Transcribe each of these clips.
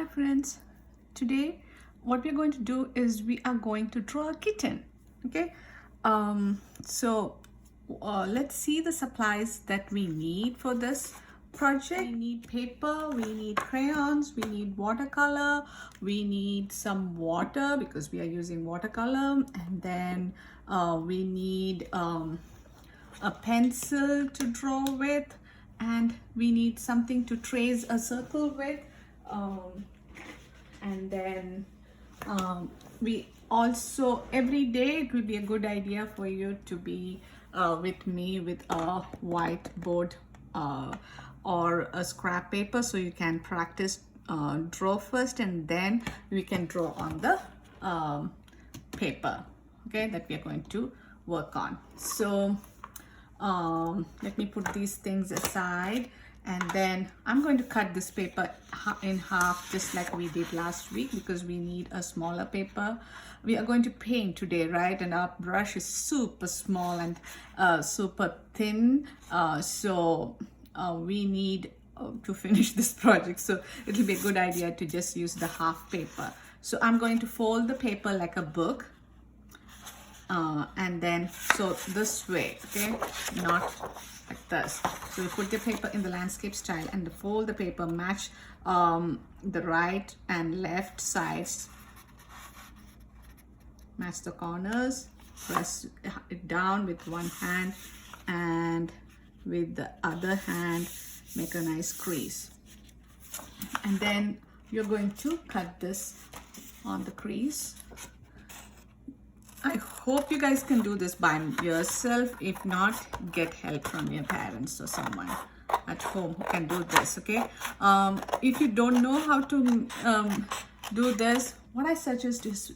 Hi friends, today what we're going to do is we are going to draw a kitten. Okay, let's see the supplies that we need for this project. We need paper, we need crayons, we need watercolor, we need some water because we are using watercolor, and then we need a pencil to draw with, and we need something to trace a circle with, um, and then we also, every day it will be a good idea for you to be with me with a whiteboard or a scrap paper, so you can practice draw first, and then we can draw on the paper, okay, that we are going to work on. So let me put these things aside, and then I'm going to cut this paper in half just like we did last week because we need a smaller paper. We are going to paint today, right? And our brush is super small and super thin, so we need to finish this project, so it'll be a good idea to just use the half paper. So I'm going to fold the paper like a book, and then so this way, okay, not like this. So you put the paper in the landscape style and fold the paper, match the right and left sides, match the corners, press it down with one hand, and with the other hand make a nice crease, and then you're going to cut this on the crease. I hope you guys can do this by yourself. If not, get help from your parents or someone at home who can do this, okay? If you don't know how to do this, what I suggest is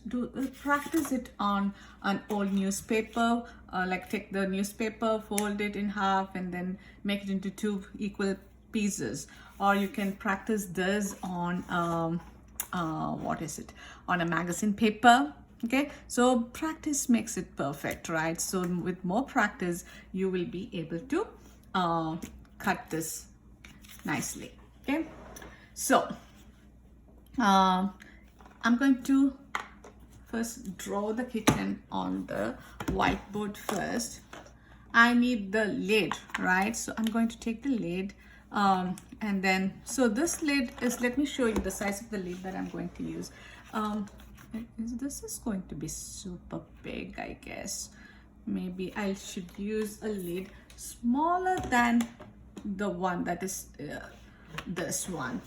practice it on an old newspaper. Like take the newspaper, fold it in half, and then make it into two equal pieces. Or you can practice this on on a magazine paper. Okay, so practice makes it perfect, right? So with more practice you will be able to cut this nicely. Okay, so I'm going to first draw the kitten on the whiteboard first. I need the lid, right? So I'm going to take the lid, and then so this lid is, let me show you the size of the lid that I'm going to use. This is going to be super big, I guess. Maybe I should use a lid smaller than the one that is this one.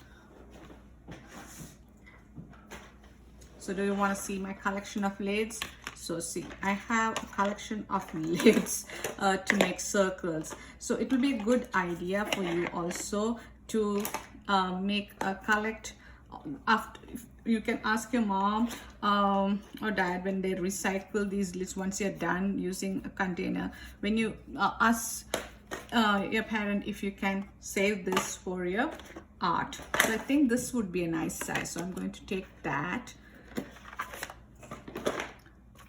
So do you want to see my collection of lids? So see, I have a collection of lids to make circles. So it will be a good idea for you also to collect after. You can ask your mom or dad when they recycle these lids, once you're done using a container, when you ask your parent if you can save this for your art. So I think this would be a nice size, so I'm going to take that.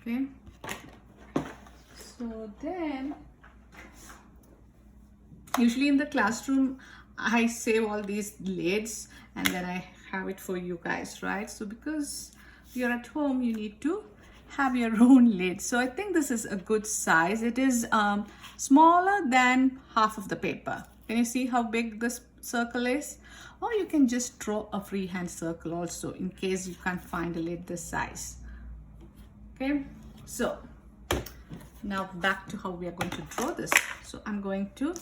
Okay, so then usually in the classroom I save all these lids and then I have it for you guys, right? So because you're at home, you need to have your own lid. So I think this is a good size. It is smaller than half of the paper. Can you see how big this circle is? Or you can just draw a freehand circle also in case you can't find a lid this size. Okay, so now back to how we are going to draw this. So I'm going to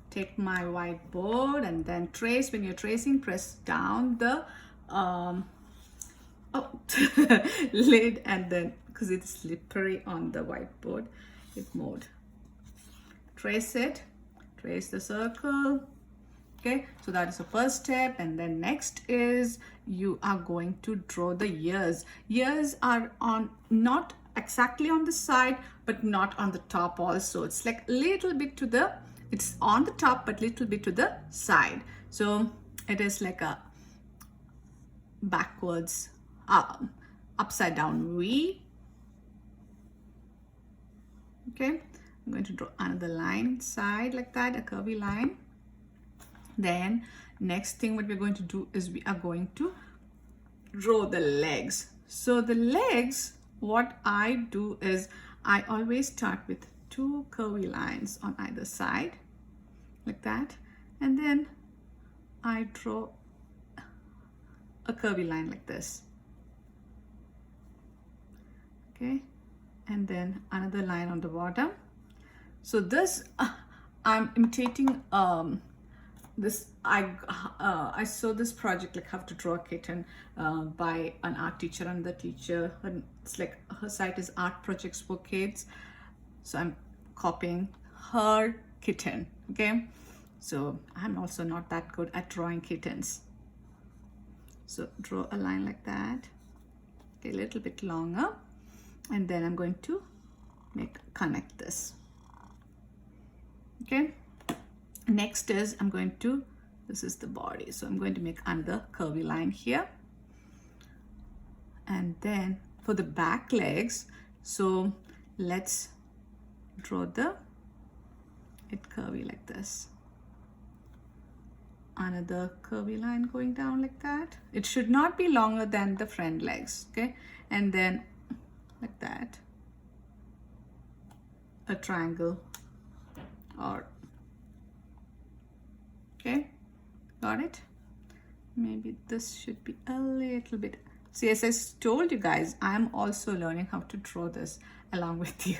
take my whiteboard and then trace. When you're tracing, press down the lid, and then because it's slippery on the whiteboard, it moved. Trace it, trace the circle. Okay, so that is the first step, and then next is you are going to draw the ears. Ears are on, not exactly on the side, but not on the top also. It's like a little bit to the, it's on the top but little bit to the side, so it is like a backwards upside down V. Okay, I'm going to draw another line inside like that, a curvy line. Then Next thing what we're going to do is we are going to draw the legs. So the legs, what I do is I always start with 2 curvy lines on either side like that, and then I draw a curvy line like this, okay, and then another line on the bottom. So this I'm imitating this. I saw this project like how to draw a kitten by an art teacher, and the teacher, it's like her site is Art Projects for Kids, so I'm copying her kitten. Okay, so I'm also not that good at drawing kittens. So draw a line like that, okay, a little bit longer, and then I'm going to connect this. Okay, next is I'm going to, this is the body, so I'm going to make another curvy line here, and then for the back legs, so let's draw it curvy like this, another curvy line going down like that. It should not be longer than the front legs, okay, and then like that, a triangle, or okay, got it. Maybe this should be a little bit, see, as I told you guys, I'm also learning how to draw this along with you.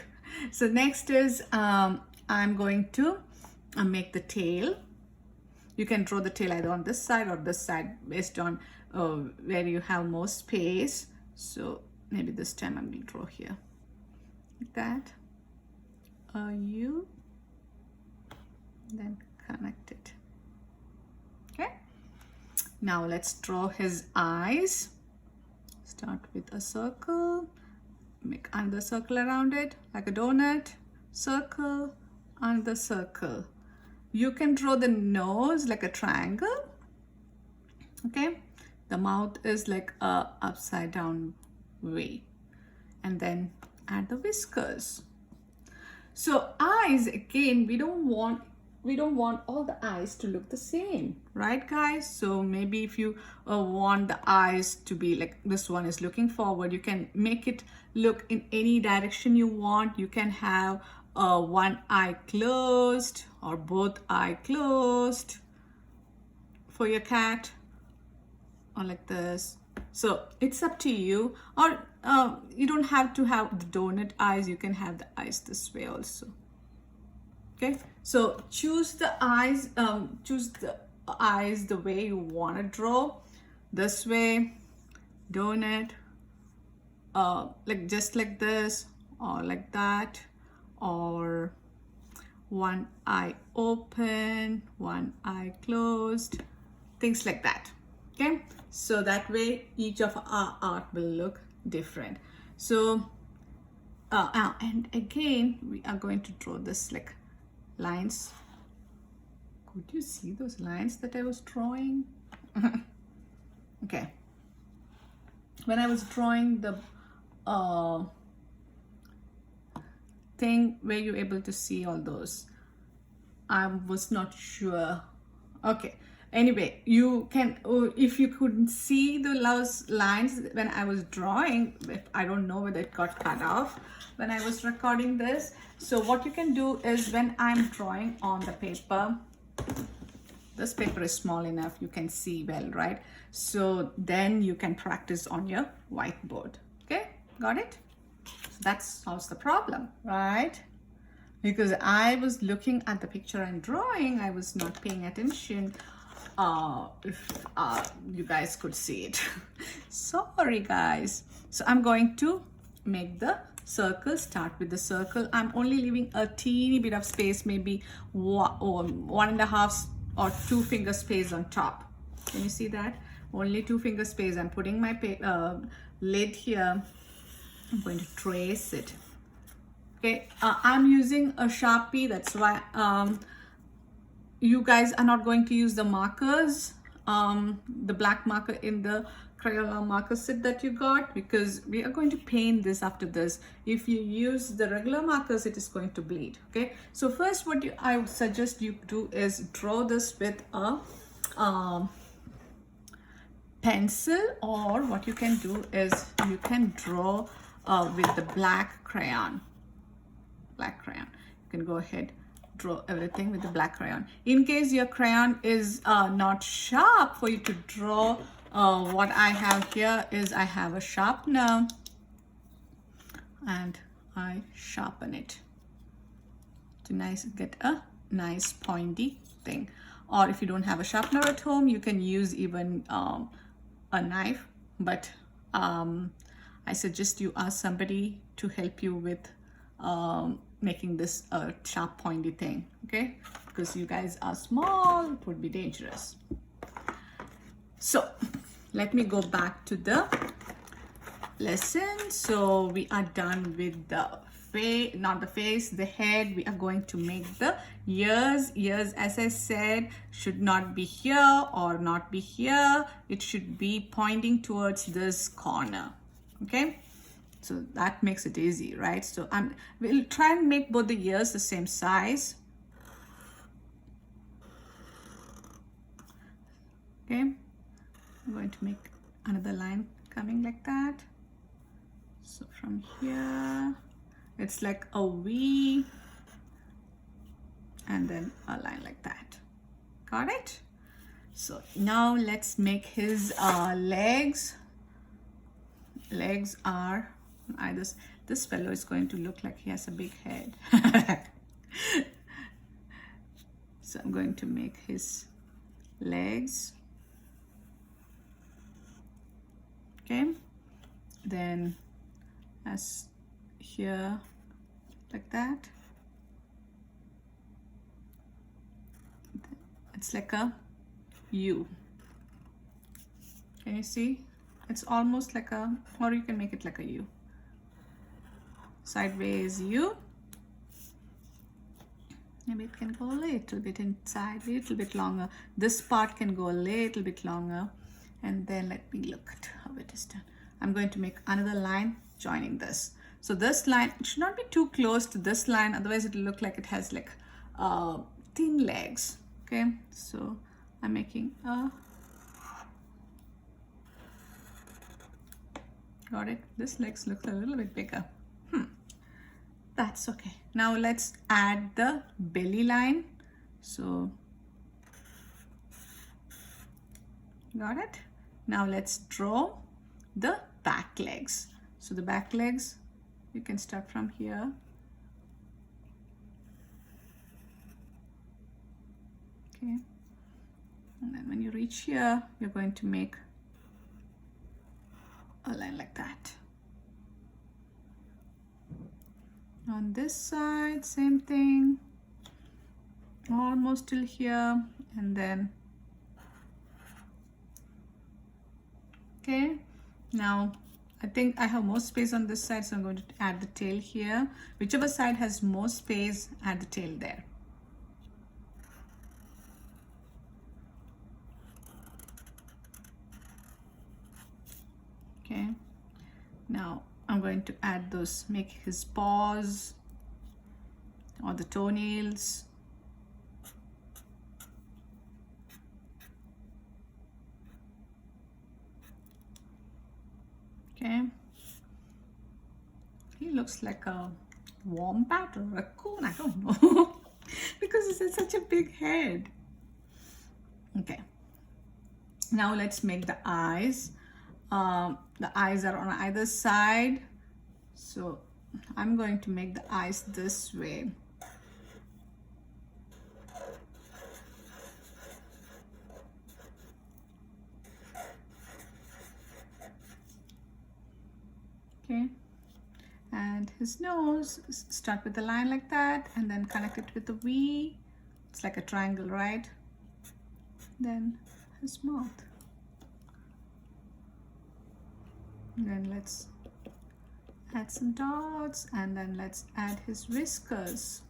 So next is I'm going to make the tail. You can draw the tail either on this side or this side based on where you have more space. So maybe this time I'm going to draw here like that, a U, then connect it. Okay, now let's draw his eyes. Start with a circle, make another circle around it like a donut, circle, another circle. You can draw the nose like a triangle, okay, the mouth is like a upside down way, and then add the whiskers. So eyes, again, we don't want all the eyes to look the same, right guys? So maybe if you want the eyes to be like this one is looking forward, you can make it look in any direction you want. You can have one eye closed or both eye closed for your cat, or like this. So it's up to you, or you don't have to have the donut eyes, you can have the eyes this way also. Okay, so choose the eyes the way you want to draw, this way, donut, like just like this, or like that, or one eye open, one eye closed, things like that. Okay, so that way each of our art will look different. So and again we are going to draw this like lines. Could you see those lines that I was drawing? Okay, when I was drawing the thing where you're able to see all those, I was not sure. Okay, anyway, you can, if you couldn't see those lines when I was drawing, I don't know whether it got cut off when I was recording this. So what you can do is, when I'm drawing on the paper, this paper is small enough, you can see well, right? So then you can practice on your whiteboard. Okay, got it? That solves the problem, right? Because I was looking at the picture and drawing, I was not paying attention. If you guys could see it. Sorry guys. So I'm going to make the circle, start with the circle. I'm only leaving a teeny bit of space, maybe 1.5 or 2 finger space on top. Can you see that? Only 2 finger space. I'm putting my lid here. I'm going to trace it. Okay, I'm using a Sharpie, that's why you guys are not going to use the markers, the black marker in the Crayola marker set that you got, because we are going to paint this after this. If you use the regular markers, it is going to bleed. Okay, so first what I would suggest you do is draw this with a um, pencil, or what you can do is you can draw with the black crayon. You can go ahead, draw everything with the black crayon. In case your crayon is not sharp for you to draw, what I have here is I have a sharpener and I sharpen it to get a nice pointy thing. Or if you don't have a sharpener at home, you can use even a knife, but I suggest you ask somebody to help you with making this a sharp pointy thing, okay? Because you guys are small, it would be dangerous. So let me go back to the lesson. So we are done with the face, not the face, the head. We are going to make the ears. Ears, as I said, should not be here or not be here. It should be pointing towards this corner, okay? So that makes it easy, right? So we'll try and make both the ears the same size. Okay, I'm going to make another line coming like that. So from here, it's like a V, and then a line like that. Got it? So now let's make his legs. Legs are either, this fellow is going to look like he has a big head. So I'm going to make his legs. Okay, then as here, like that. It's like a U. Can you see? It's almost like a, or you can make it like a U. Sideways U. Maybe it can go a little bit inside, a little bit longer. This part can go a little bit longer. And then let me look at how it is done. I'm going to make another line joining this. So this line should not be too close to this line, otherwise it will look like it has like thin legs. Okay, so I'm making a, got it? This legs looks a little bit bigger. That's okay. Now let's add the belly line. So got it? Now let's draw the back legs. So the back legs, you can start from here. Okay. And then when you reach here, you're going to make a line like that. On this side, same thing. Almost till here, and then okay, now I think I have more space on this side, so I'm going to add the tail here. Whichever side has more space, add the tail there. Okay, now I'm going to add those, make his paws or the toenails. Okay, he looks like a wombat or a raccoon, I don't know, because he has such a big head. Okay, now let's make the eyes. The eyes are on either side, so I'm going to make the eyes this way. Okay, and his nose, start with a line like that and then connect it with a V. It's like a triangle, right? Then his mouth. Then let's add some dots, and then let's add his whiskers.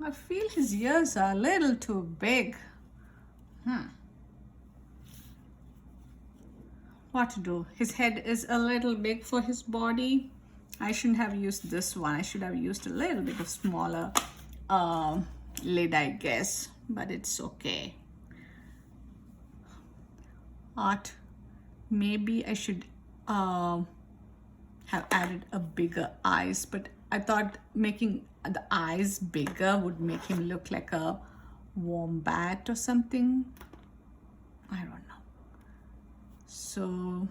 I feel his ears are a little too big. What to do? His head is a little big for his body. I shouldn't have used this one. I should have used a little bit of smaller lid, I guess, but it's okay. Art, maybe I should have added a bigger eyes, but I thought making the eyes bigger would make him look like a wombat or something. I don't know. So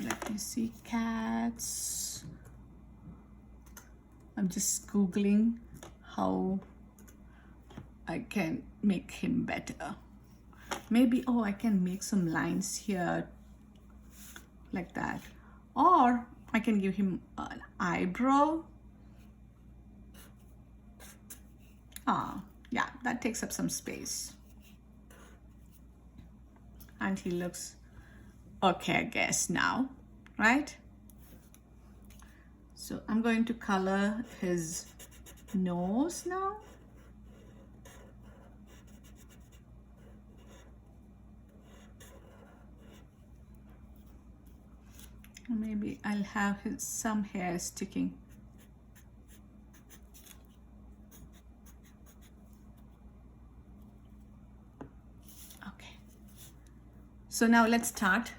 let me see, cats. I'm just Googling how I can make him better. Maybe, oh, I can make some lines here like that. Or I can give him an eyebrow. Yeah, that takes up some space. And he looks okay, I guess, now, right? So I'm going to color his nose now. Maybe I'll have some hair sticking. Okay. So now let's start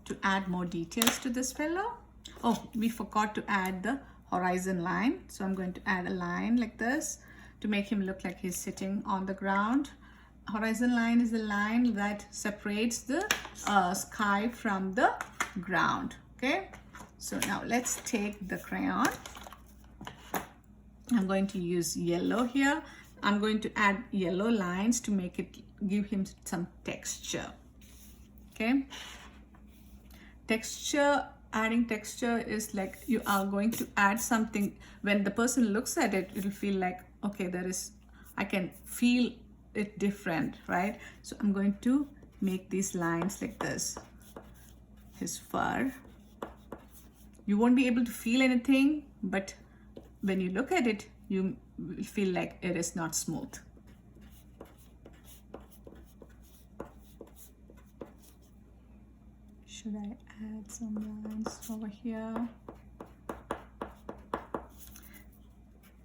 to add more details to this fellow. Oh, we forgot to add the horizon line. So I'm going to add a line like this to make him look like he's sitting on the ground. Horizon line is the line that separates the sky from the ground. Okay, so now let's take the crayon. I'm going to use yellow here. I'm going to add yellow lines to make it, give him some texture. Okay, texture, adding texture is like you are going to add something. When the person looks at it, it'll feel like, okay, there is, I can feel it different, right? So I'm going to make these lines like this. His fur, you won't be able to feel anything, but when you look at it, you will feel like it is not smooth. Should I add some lines over here?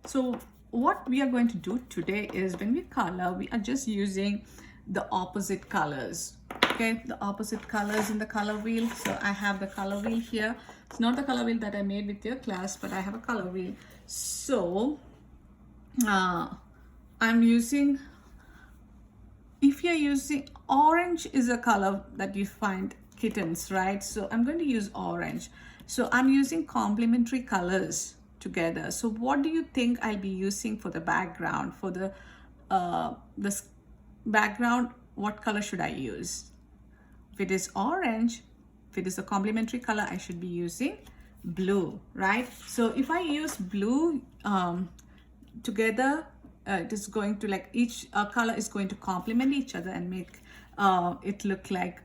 So what we are going to do today is, when we color, we are just using the opposite colors. Okay, the opposite colors in the color wheel. So I have the color wheel here. It's not the color wheel that I made with your class, but I have a color wheel. So I'm using, if you're using orange, is a color that you find kittens, right? So I'm going to use orange. So I'm using complementary colors together. So what do you think I'll be using for the background? For the this background, what color should I use? If it is orange, if it is a complementary color, I should be using blue, right? So if I use blue together, it is going to, like, each color is going to complement each other and make it look like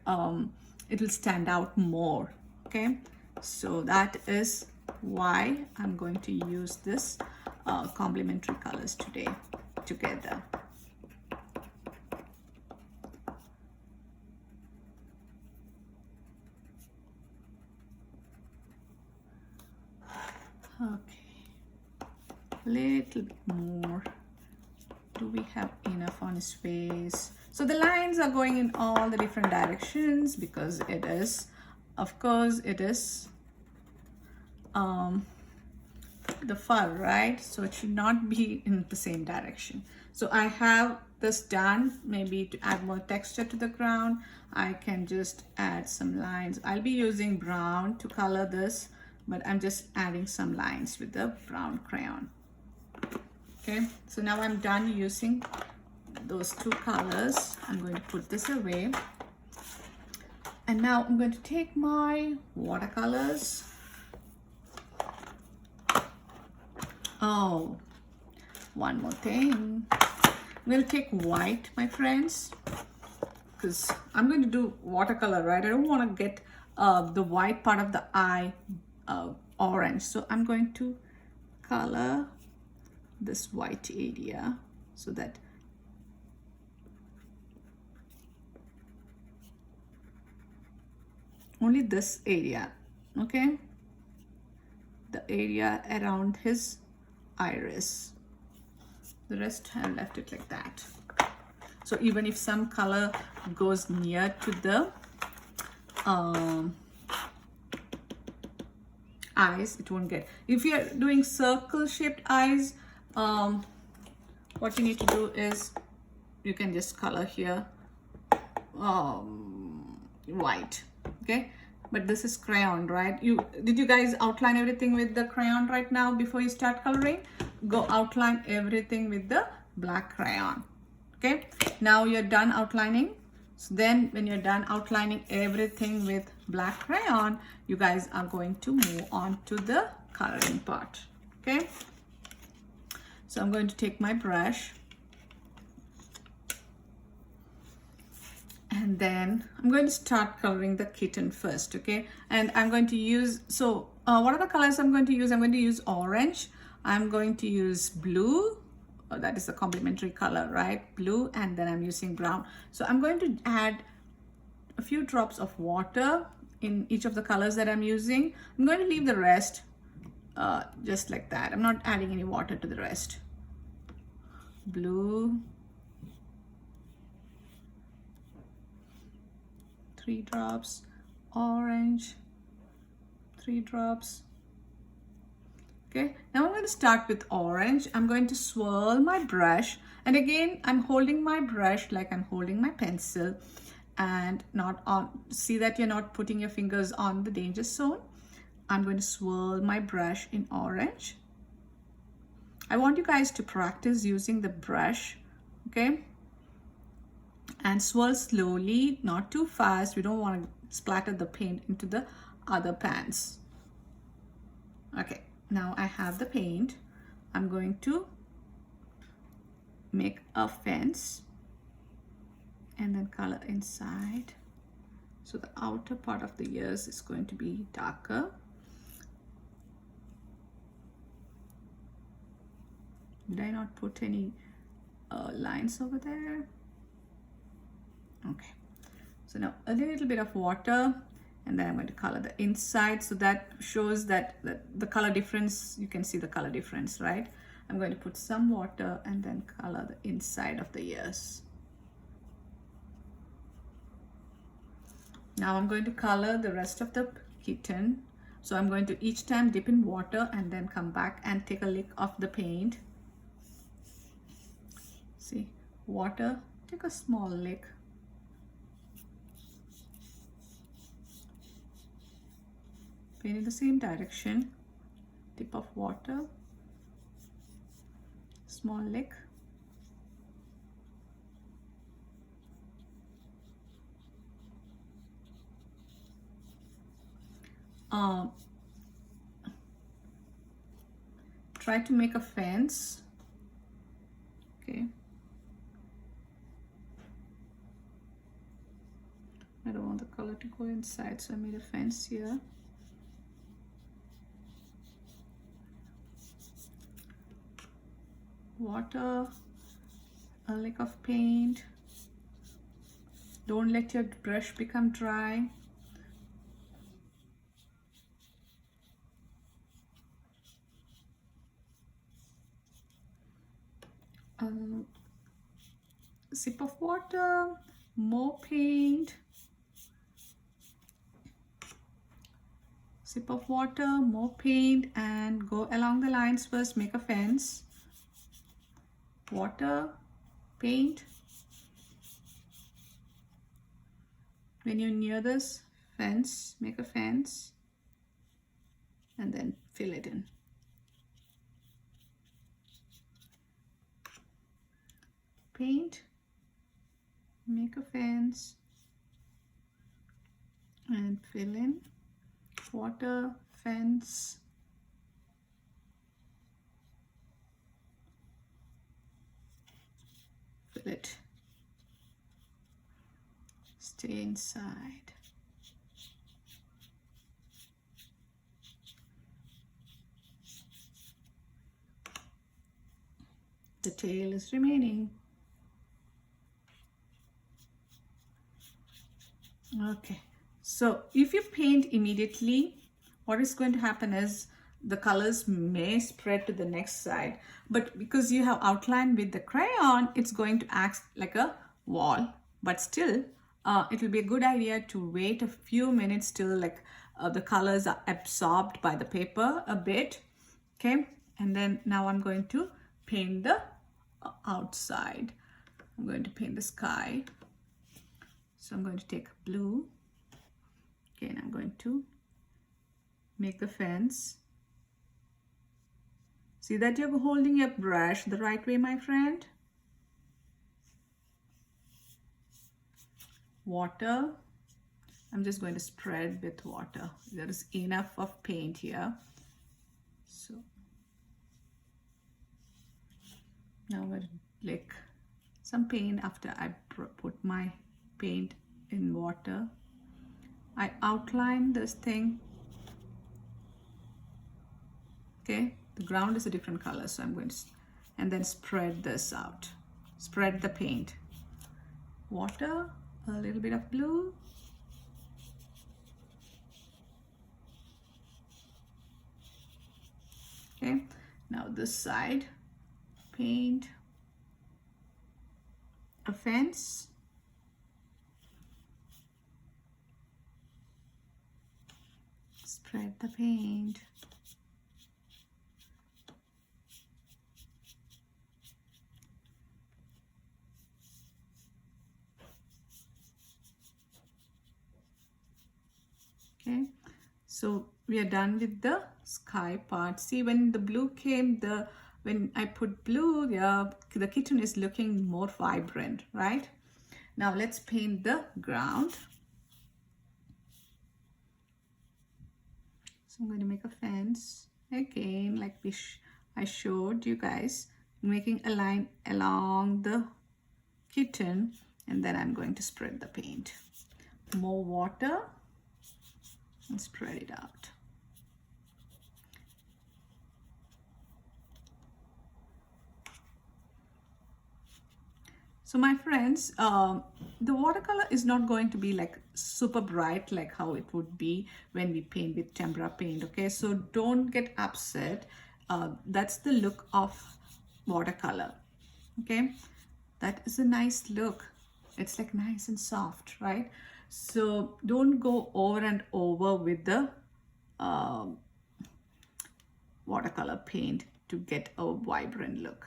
it will stand out more. Okay, so that is why I'm going to use this complementary colors today together. Okay, little bit more. Do we have enough on his face? So the lines are going in all the different directions because it is, of course, it is the fur, right? So it should not be in the same direction. So I have this done. Maybe to add more texture to the ground, I can just add some lines. I'll be using brown to color this, but I'm just adding some lines with the brown crayon. Okay, so now I'm done using those two colors. I'm going to put this away. And now I'm going to take my watercolors. Oh, one more thing. I'm going to take white, my friends, because I'm going to do watercolor, right? I don't want to get the white part of the eye orange. So I'm going to color this white area so that only this area, okay, the area around his iris. The rest I left it like that. So even if some color goes near to the eyes, it won't get. If you're doing circle shaped eyes, what you need to do is you can just color here white, okay? But this is crayon, right? Did you guys outline everything with the crayon right now before you start coloring? Go outline everything with the black crayon, okay? Now you're done outlining. So then when you're done outlining everything with black crayon, you guys are going to move on to the coloring part, okay? So I'm going to take my brush and then I'm going to start coloring the kitten first, okay? And I'm going to use, what are the colors I'm going to use? I'm going to use orange. I'm going to use blue. That is the complementary color, right? Blue, and then I'm using brown. So I'm going to add a few drops of water in each of the colors that I'm using. I'm going to leave the rest just like that. I'm not adding any water to the rest. Blue, 3 drops, orange, 3 drops. Okay, now I'm going to start with orange. I'm going to swirl my brush, and again I'm holding my brush like I'm holding my pencil, and not on, see that you're not putting your fingers on the danger zone. I'm going to swirl my brush in orange. I want you guys to practice using the brush, okay? And swirl slowly, not too fast. We don't want to splatter the paint into the other pans. Okay, now I have the paint. I'm going to make a fence and then color inside. So the outer part of the ears is going to be darker. Did I not put any lines over there? Okay, so now a little bit of water, and then I'm going to color the inside, so that shows that the color difference, you can see the color difference, right? I'm going to put some water and then color the inside of the ears. Now I'm going to color the rest of the kitten. So I'm going to each time dip in water and then come back and take a lick of the paint. See, water, take a small lick. Paint in the same direction, tip of water, small lick. Try to make a fence, okay? I don't want the color to go inside, so I made a fence here. Water, a lick of paint. Don't let your brush become dry. Sip of water, more paint. Sip of water, more paint, and go along the lines first, make a fence. Water, paint. When you're near this fence, make a fence and then fill it in. Paint, make a fence and fill in. Water, fence, fill it. Stay inside. The tail is remaining. Okay, so if you paint immediately, what is going to happen is the colors may spread to the next side, but because you have outlined with the crayon, it's going to act like a wall. But still, it will be a good idea to wait a few minutes till like the colors are absorbed by the paper a bit. Okay, and then now I'm going to paint the outside. I'm going to paint the sky. So I'm going to take blue. Okay, and I'm going to make the fence. See that you're holding your brush the right way, my friend. Water. I'm just going to spread with water. There is enough of paint here. So now I'm going to lick some paint after I put my paint in water. I outline this thing. Okay, the ground is a different color, so I'm going to, and then spread this out. Spread the paint. Water, a little bit of blue. Okay, now this side, paint a fence. Spread the paint. Okay, so we are done with the sky part. See, when the blue came, when I put blue, the kitten is looking more vibrant, right? Now let's paint the ground. So I'm going to make a fence again, like I showed you guys, making a line along the kitten, and then I'm going to spread the paint. More water. And spread it out. So my friends, the watercolor is not going to be like super bright like how it would be when we paint with tempera paint, okay? So don't get upset. That's the look of watercolor, okay? That is a nice look. It's like nice and soft, right? So don't go over and over with the watercolor paint to get a vibrant look.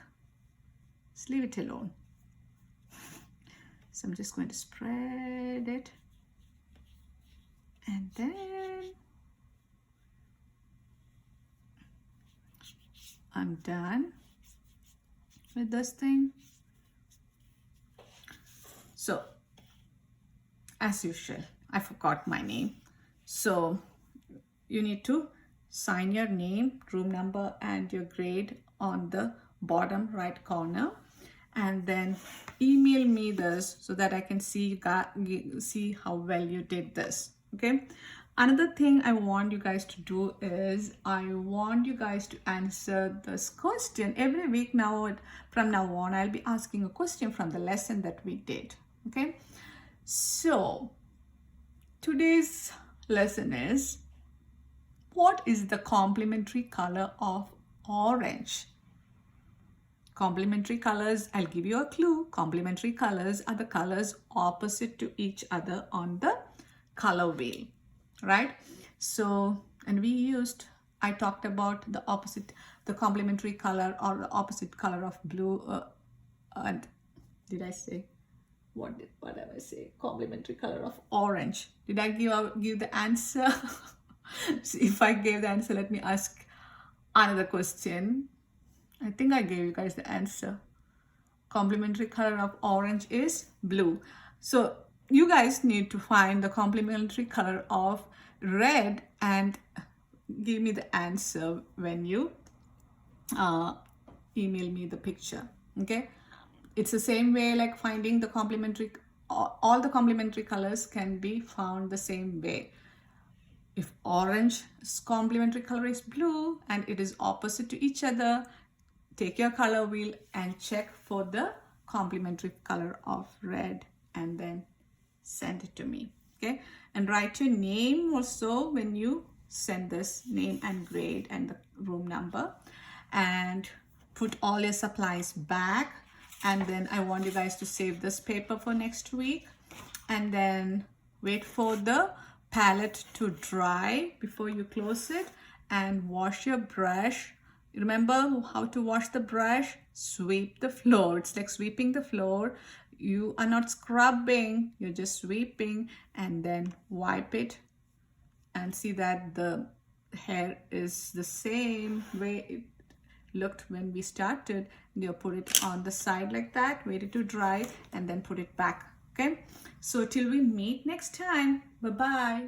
Just leave it alone. So I'm just going to spread it, and then I'm done with this thing. So as usual, I forgot my name. So you need to sign your name, room number, and your grade on the bottom right corner, and then email me this so that I can see how well you did this. Okay. Another thing I want you guys to do is I want you guys to answer this question every week. Now from now on, I'll be asking a question from the lesson that we did. Okay. So today's lesson is, what is the complementary color of orange? Complementary colors, I'll give you a clue. Complementary colors are the colors opposite to each other on the color wheel, right? So, and I talked about the opposite, the complementary color or the opposite color of blue. And did I say? What did I say? Complementary color of orange. Did I give the answer? So if I gave the answer, let me ask another question. I think I gave you guys the answer. Complementary color of orange is blue. So you guys need to find the complementary color of red and give me the answer when you email me the picture. Okay. It's the same way like finding the complementary, all the complementary colors can be found the same way. If orange's complementary color is blue and it is opposite to each other, take your color wheel and check for the complementary color of red and then send it to me. Okay. And write your name also when you send this name and grade and the room number, and put all your supplies back. And then I want you guys to save this paper for next week, and then wait for the palette to dry before you close it, and wash your brush. Remember how to wash the brush? Sweep the floor. It's like sweeping the floor. You are not scrubbing, you're just sweeping, and then wipe it and see that the hair is the same way it looked when we started. You put it on the side like that, wait it to dry, and then put it back. Okay, so till we meet next time, bye bye.